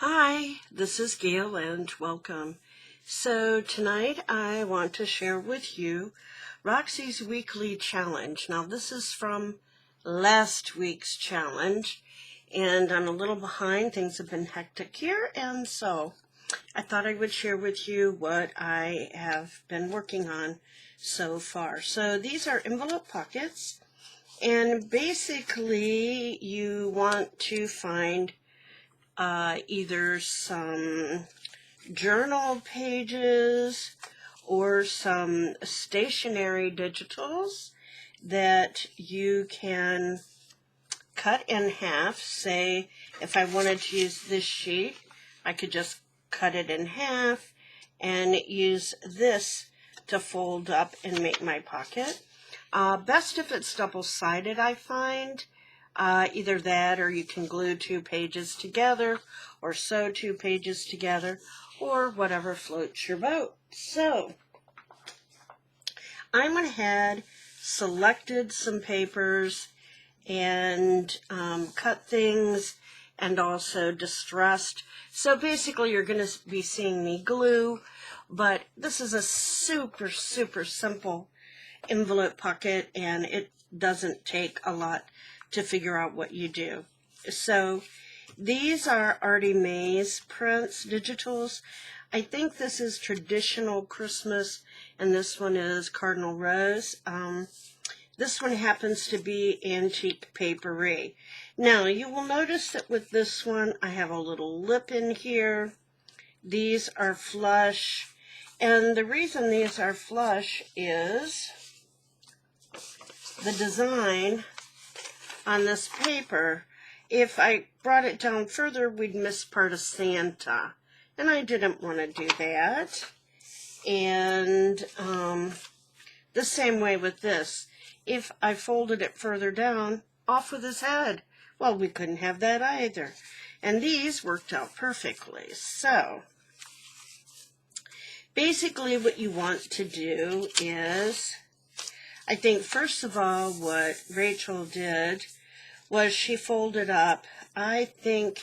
Hi, this is Gail and welcome. So tonight I want to share with you Roxy's weekly challenge. Now this is from last week's challenge and I'm a little behind. Things have been hectic here, and so I thought I would share with you what I have been working on so far. So these are envelope pockets, and basically you want to find either some journal pages or some stationery digitals that you can cut in half. Say, if I wanted to use this sheet, I could just cut it in half and use this to fold up and make my pocket. Best if it's double-sided, I find. Either that, or you can glue two pages together or sew two pages together, or whatever floats your boat. So I went ahead, selected some papers, and cut things, and also distressed. So basically you're going to be seeing me glue, but this is a super simple envelope pocket, and it doesn't take a lot to figure out what you do. So these are Artie Mays prints, digitals. I think this is Traditional Christmas, and this one is Cardinal Rose. This one happens to be Antique Papery. Now, you will notice that with this one, I have a little lip in here. These are flush, and the reason these are flush is the design on this paper. If I brought it down further, we'd miss part of Santa, and I didn't want to do that. And the same way with this. If I folded it further down, off with his head. Well, we couldn't have that either. And these worked out perfectly. So basically what you want to do is, I think first of all what Rachel did was she folded up, I think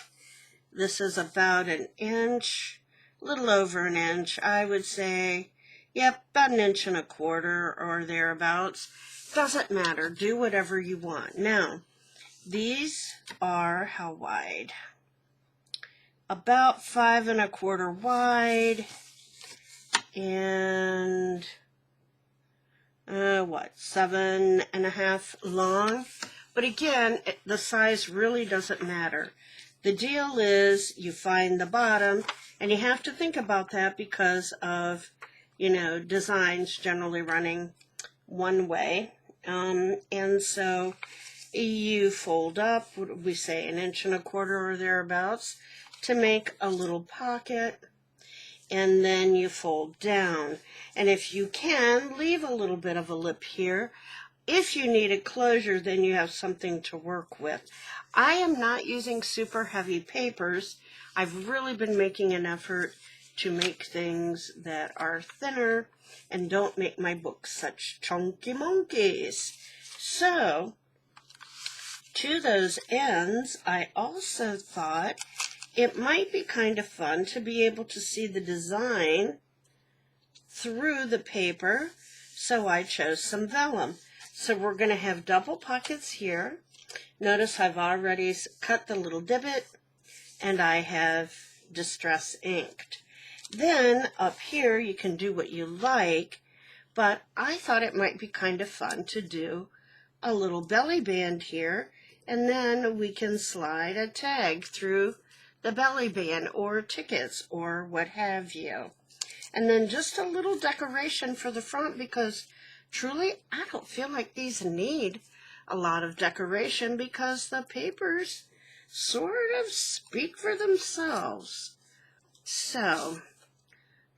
this is about an inch, a little over an inch, I would say, yep, about an inch and a quarter or thereabouts. Doesn't matter, do whatever you want. Now, these are how wide? About 5 1/4 wide, and 7 1/2 long. But again, the size really doesn't matter. The deal is you find the bottom, and you have to think about that because of, designs generally running one way. And so you fold up, what do we say, 1 1/4 or thereabouts, to make a little pocket, and then you fold down. And if you can, leave a little bit of a lip here. If you need a closure, then you have something to work with. I am not using super heavy papers. I've really been making an effort to make things that are thinner and don't make my books such chunky monkeys. So, to those ends, I also thought it might be kind of fun to be able to see the design through the paper, so I chose some vellum. So we're going to have double pockets here. Notice I've already cut the little divot, and I have distress inked. Then up here you can do what you like, but I thought it might be kind of fun to do a little belly band here, and then we can slide a tag through the belly band, or tickets, or what have you. And then just a little decoration for the front, because truly I don't feel like these need a lot of decoration because the papers sort of speak for themselves. So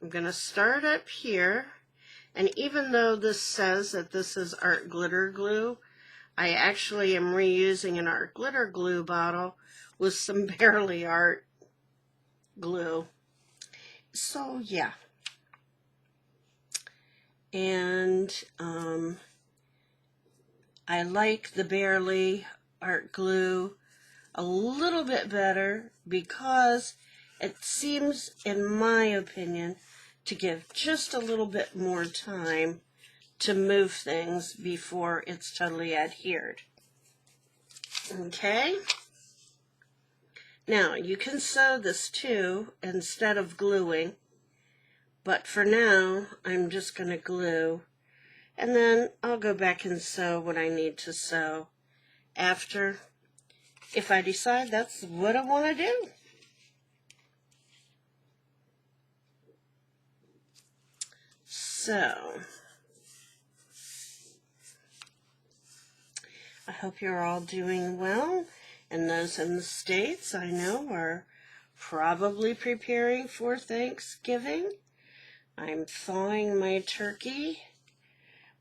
I'm going to start up here, and even though this says that this is Art Glitter Glue, I actually am reusing an Art Glitter Glue bottle with some Barely Art glue. So yeah. And I like the Barely Art glue a little bit better because It seems, in my opinion, to give just a little bit more time to move things before it's totally adhered. Okay? Now, you can sew this too instead of gluing, but for now, I'm just going to glue, and then I'll go back and sew what I need to sew after, if I decide that's what I want to do. So, I hope you're all doing well, and those in the States I know are probably preparing for Thanksgiving. I'm thawing my turkey.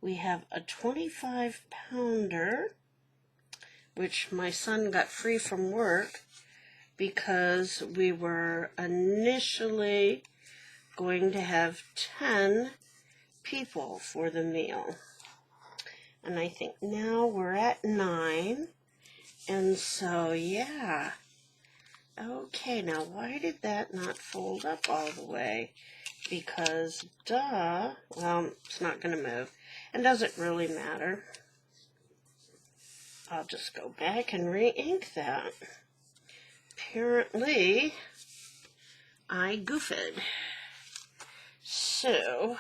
We have a 25-pounder, which my son got free from work because we were initially going to have 10 people for the meal. And I think now we're at 9. And so, yeah. Okay, now why did that not fold up all the way? Because, well, it's not going to move. And doesn't really matter. I'll just go back and re-ink that. Apparently, I goofed. So,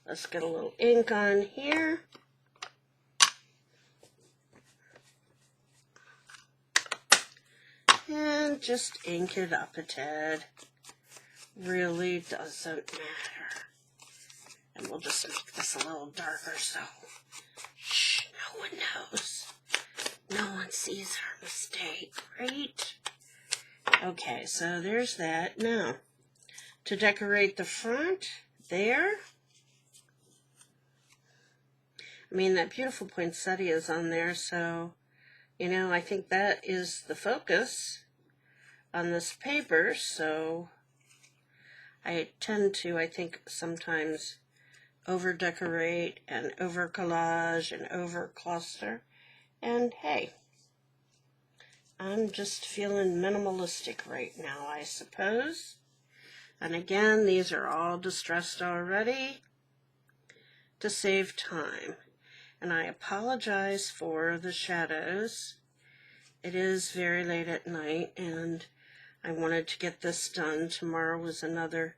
let's get a little ink on here. And just ink it up a tad. Really doesn't matter. And we'll just make this a little darker so shh, no one knows. No one sees our mistake, right? Okay, so there's that. Now, to decorate the front, there. I mean, that beautiful poinsettia is on there, so, you know, I think that is the focus on this paper, so I tend to, I think, sometimes over-decorate and over-collage and over-cluster. And hey, I'm just feeling minimalistic right now, I suppose. And again, these are all distressed already to save time. And I apologize for the shadows. It is very late at night, and I wanted to get this done. Tomorrow was another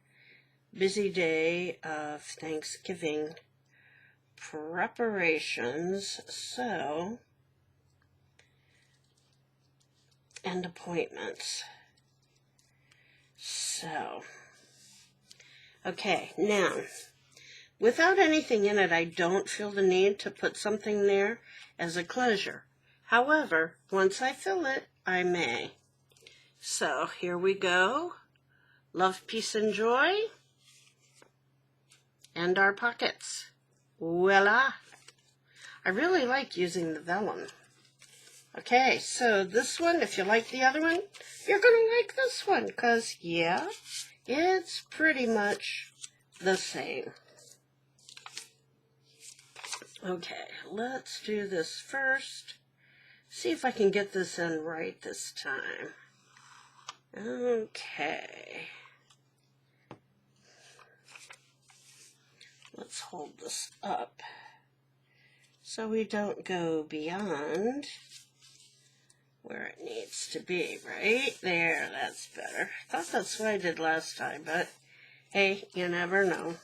busy day of Thanksgiving preparations, so, and appointments. So, okay, now, without anything in it, I don't feel the need to put something there as a closure. However, once I fill it, I may. So, here we go. Love, peace, and joy. And our pockets. Voila! I really like using the vellum. Okay, so this one, if you like the other one, you're going to like this one, because, yeah, it's pretty much the same. Okay, let's do this first. See if I can get this in right this time. Okay. Let's hold this up so we don't go beyond where it needs to be, right? There, that's better. I thought that's what I did last time, but hey, you never know.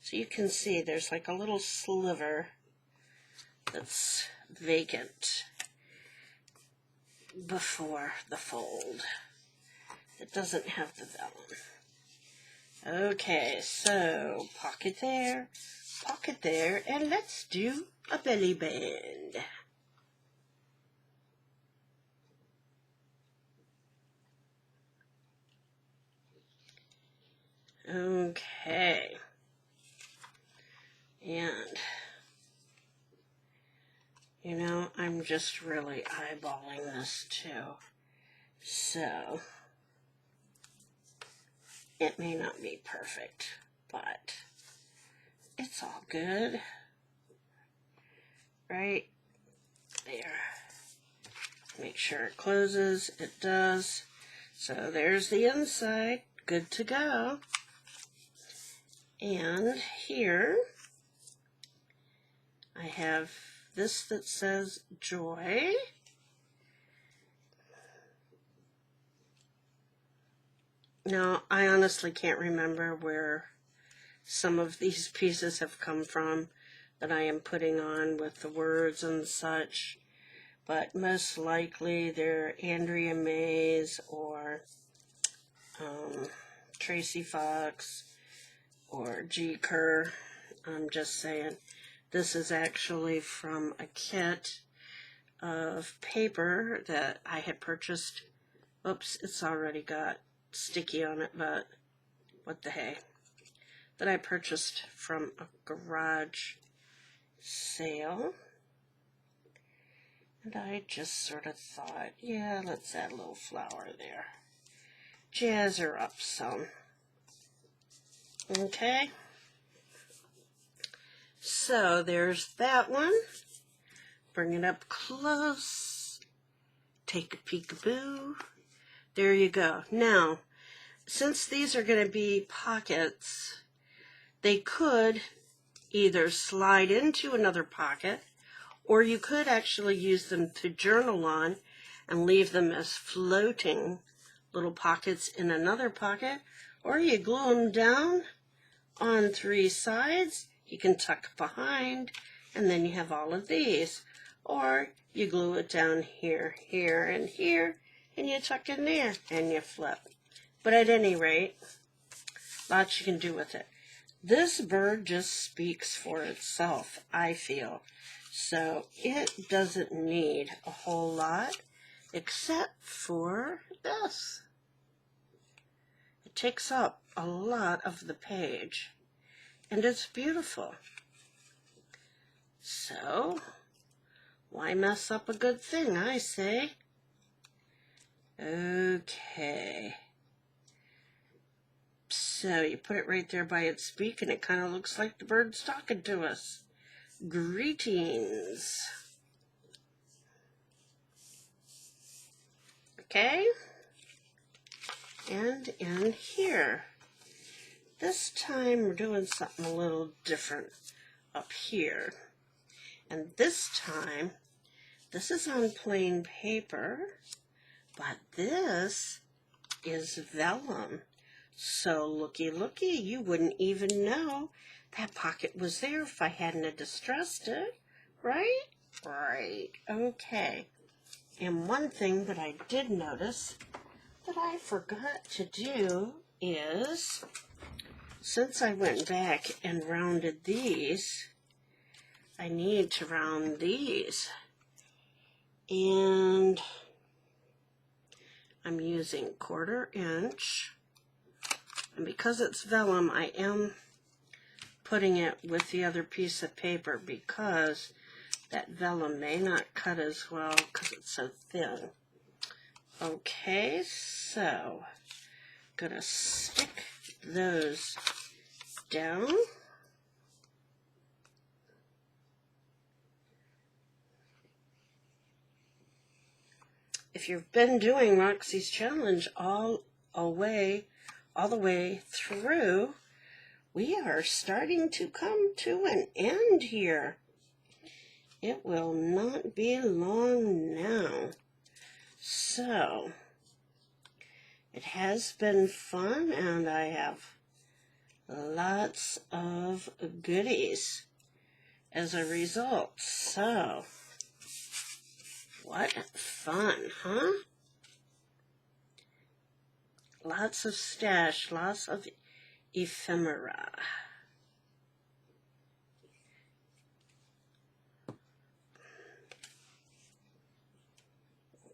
So you can see there's like a little sliver that's vacant before the fold. It doesn't have the vellum. Okay, so pocket there, and let's do a belly band. Okay. And, you know, I'm just really eyeballing this too. So, it may not be perfect, but it's all good. Right there. Make sure it closes. It does. So there's the inside. Good to go. And here I have this that says Joy. Now, I honestly can't remember where some of these pieces have come from that I am putting on with the words and such, but most likely they're Andrea Mays or Tracy Fox or G. Kerr. I'm just saying. This is actually from a kit of paper that I had purchased. Oops, it's already got sticky on it, but what the hey. That I purchased from a garage sale. And I just sort of thought, yeah, let's add a little flower there. Jazz her up some. Okay. So there's that one. Bring it up close. Take a peekaboo. There you go. Now, since these are going to be pockets, they could either slide into another pocket, or you could actually use them to journal on and leave them as floating little pockets in another pocket, or you glue them down on 3 sides. You can tuck behind, and then you have all of these. Or you glue it down here, here, and here, and you tuck in there, and you flip. But at any rate, lots you can do with it. This bird just speaks for itself, I feel. So it doesn't need a whole lot, except for this. It takes up a lot of the page, and it's beautiful. So, why mess up a good thing, I say? Okay. So you put it right there by its beak, and it kind of looks like the bird's talking to us. Greetings. Okay? And in here. This time we're doing something a little different up here. And this time, this is on plain paper, but this is vellum. So looky, looky, you wouldn't even know that pocket was there if I hadn't have distressed it, right? Right, okay. And one thing that I did notice that I forgot to do is, since I went back and rounded these, I need to round these. And I'm using 1/4 inch. And because it's vellum, I am putting it with the other piece of paper because that vellum may not cut as well because it's so thin. Okay, so gonna stick those down. If you've been doing Roxy's challenge all the way through, we are starting to come to an end here. It will not be long now. So, it has been fun, and I have lots of goodies as a result. So, what fun, huh? Lots of stash, lots of ephemera.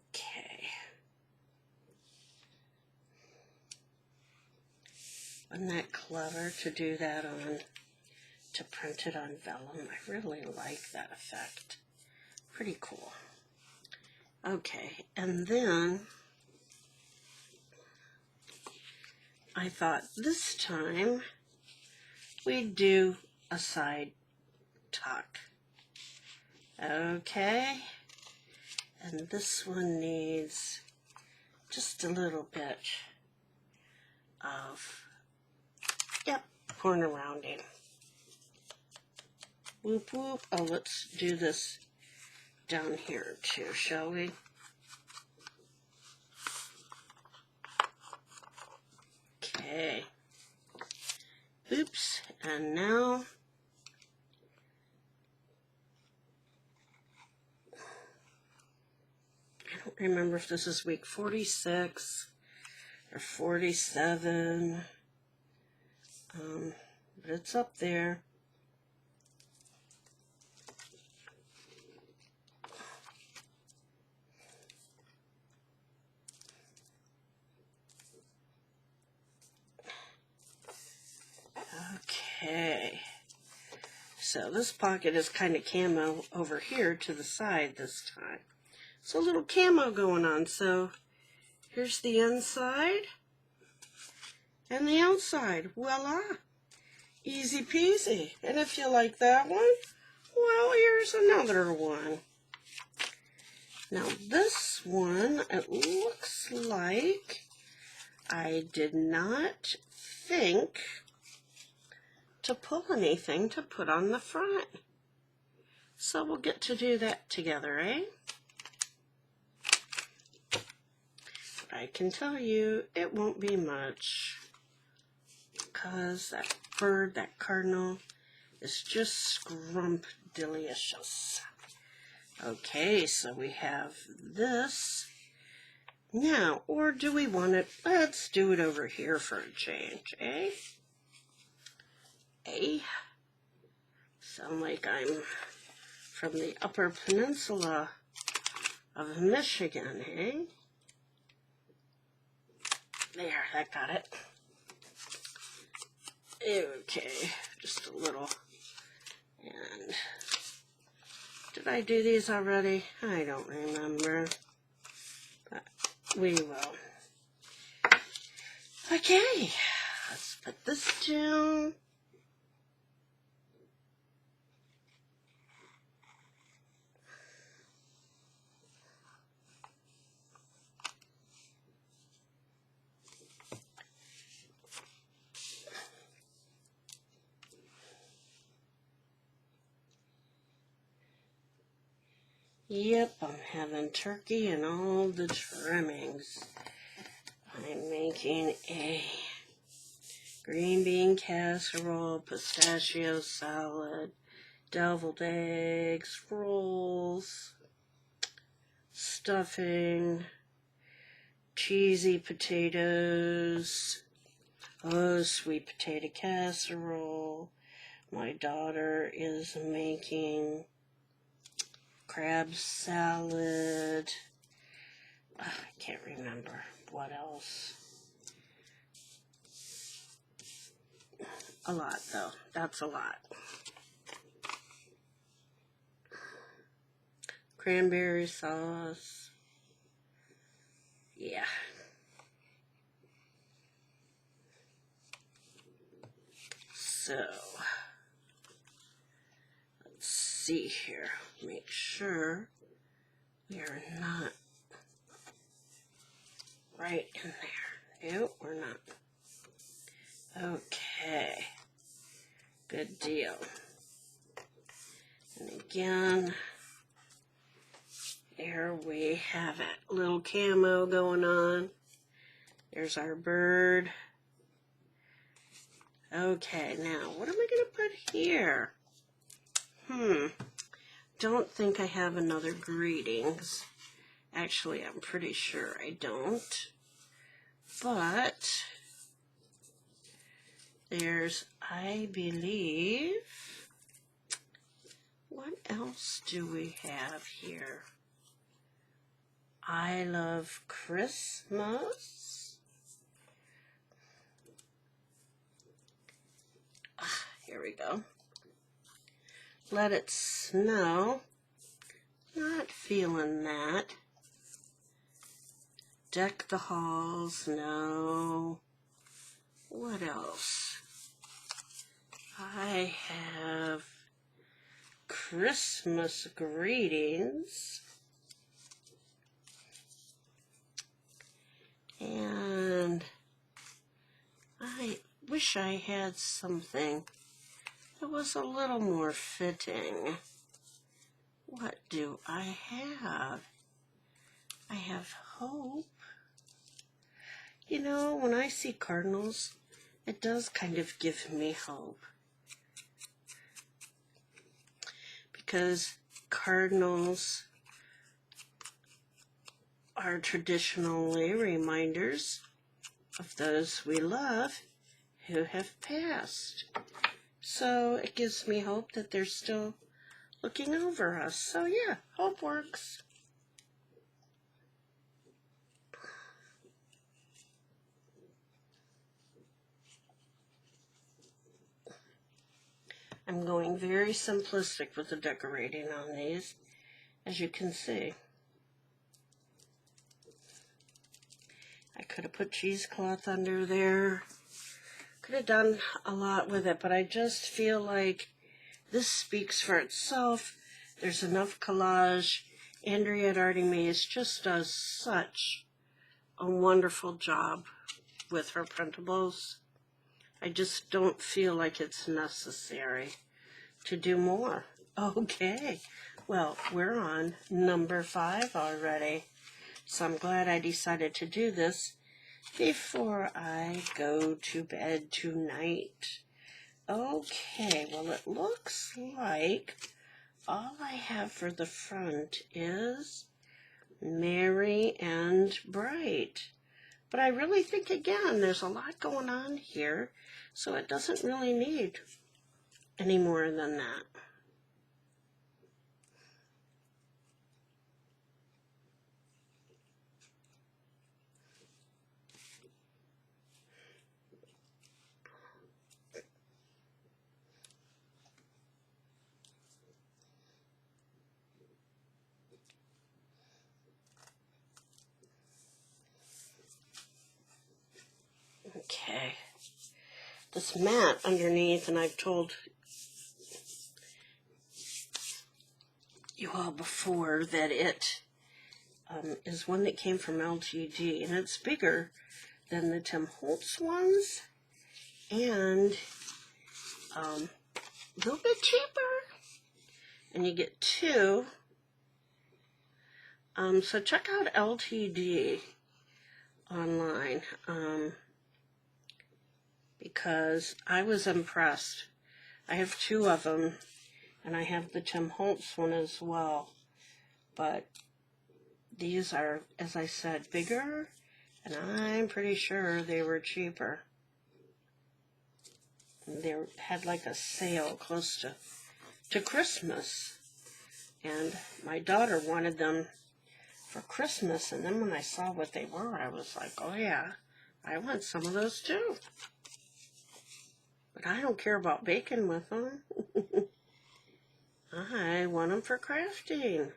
Okay. Wasn't that clever to do that on, to print it on vellum? I really like that effect. Pretty cool. Okay, and then I thought this time we'd do a side tuck. Okay, And this one needs just a little bit of, yep, corner rounding. Whoop, whoop. Oh, let's do this down here too, shall we? Okay. Oops. And now I don't remember if this is week 46 or 47, but it's up there. Okay, so this pocket is kind of camo over here to the side this time. So a little camo going on. So here's the inside and the outside. Voila! Easy peasy. And if you like that one, well, here's another one. Now this one, it looks like I did not think to pull anything to put on the front. So we'll get to do that together, eh? I can tell you it won't be much, because that bird, that cardinal, is just scrumptious. Okay, so we have this. Now, or do we want it? Let's do it over here for a change, eh? Eh? Sound like I'm from the Upper Peninsula of Michigan, eh? There, that got it. Okay, just a little. And did I do these already? I don't remember. But we will. Okay, let's put this down. Yep, I'm having turkey and all the trimmings. I'm making a green bean casserole, pistachio salad, deviled eggs, rolls, stuffing, cheesy potatoes, oh, sweet potato casserole. My daughter is making crab salad. I can't remember what else. A lot, though. That's a lot. Cranberry sauce. Yeah. So, let's see here. Make sure we are not right in there. Nope, we're not. Okay. Good deal. And again, there we have it. Little camo going on. There's our bird. Okay, now what am I going to put here? Don't think I have another greetings. Actually, I'm pretty sure I don't. But there's, I believe, what else do we have here? I love Christmas. Here we go. Let it snow. Not feeling that. Deck the halls. No. What else? I have Christmas greetings. wish I had something that was a little more fitting. What do I have? I have hope. You know, when I see cardinals, it does kind of give me hope. Because cardinals are traditionally reminders of those we love who have passed. So it gives me hope that they're still looking over us. So yeah, hope works. I'm going very simplistic with the decorating on these, as you can see. I could have put cheesecloth under there. Could have done a lot with it, but I just feel like this speaks for itself. There's enough collage. Andrea at Artie Mays just does such a wonderful job with her printables. I just don't feel like it's necessary to do more. Okay, well, we're on number 5 already. So I'm glad I decided to do this before I go to bed tonight. Okay, well, it looks like all I have for the front is Merry and Bright. But I really think, again, there's a lot going on here, so it doesn't really need any more than that. Okay, this mat underneath, and I've told you all before that it is one that came from LTD, and it's bigger than the Tim Holtz ones, and a little bit cheaper, and you get 2. So check out LTD online, because I was impressed. I have 2 of them, and I have the Tim Holtz one as well, but these are, as I said, bigger, and I'm pretty sure they were cheaper. They had like a sale close to Christmas, and my daughter wanted them for Christmas, and then when I saw what they were, I was like, oh yeah, I want some of those too. But I don't care about baking with them. I want them for crafting.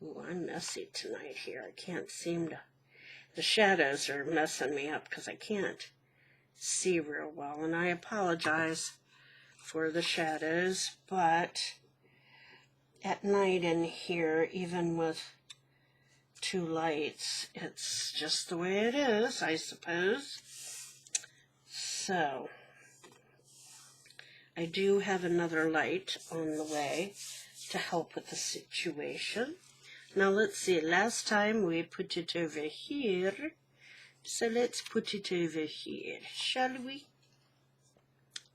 Ooh, I'm messy tonight here. I can't seem to... The shadows are messing me up because I can't see real well, and I apologize for the shadows, but at night in here, even with 2 lights, it's just the way it is, I suppose. So, I do have another light on the way to help with the situation. Now let's see, last time we put it over here, so let's put it over here, shall we?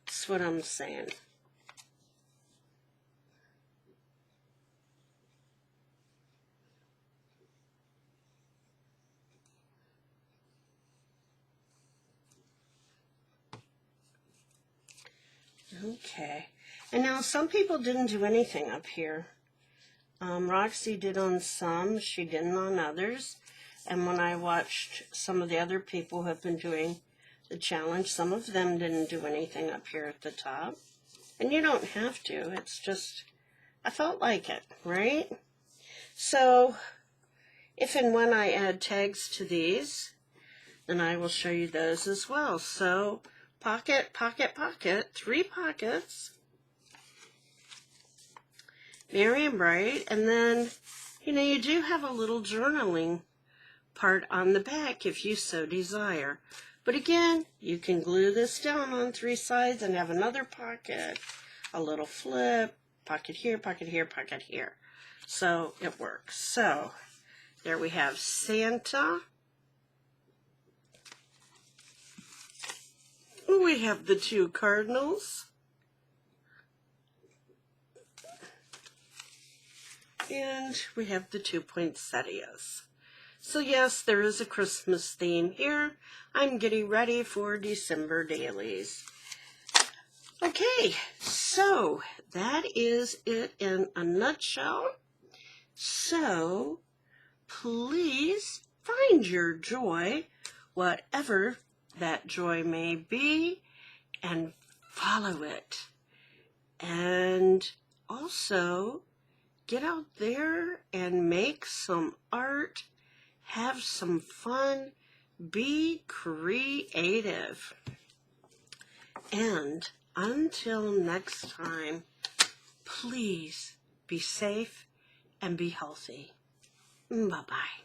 That's what I'm saying. Okay, and now some people didn't do anything up here. Roxy did on some, she didn't on others. And when I watched some of the other people who have been doing the challenge, some of them didn't do anything up here at the top. And you don't have to, it's just, I felt like it, right? So, if and when I add tags to these, then I will show you those as well. So, pocket, pocket, pocket, 3 pockets. Merry and Bright, and then, you know, you do have a little journaling part on the back if you so desire. But again, you can glue this down on 3 sides and have another pocket, a little flip, pocket here, pocket here, pocket here. So it works. So there we have Santa. We have the 2 cardinals. And we have the 2 poinsettias. So yes, there is a Christmas theme here. I'm getting ready for December dailies. Okay, so that is it in a nutshell. So please find your joy, whatever that joy may be, and follow it. And also get out there and make some art, have some fun, be creative. And until next time, please be safe and be healthy. Bye-bye.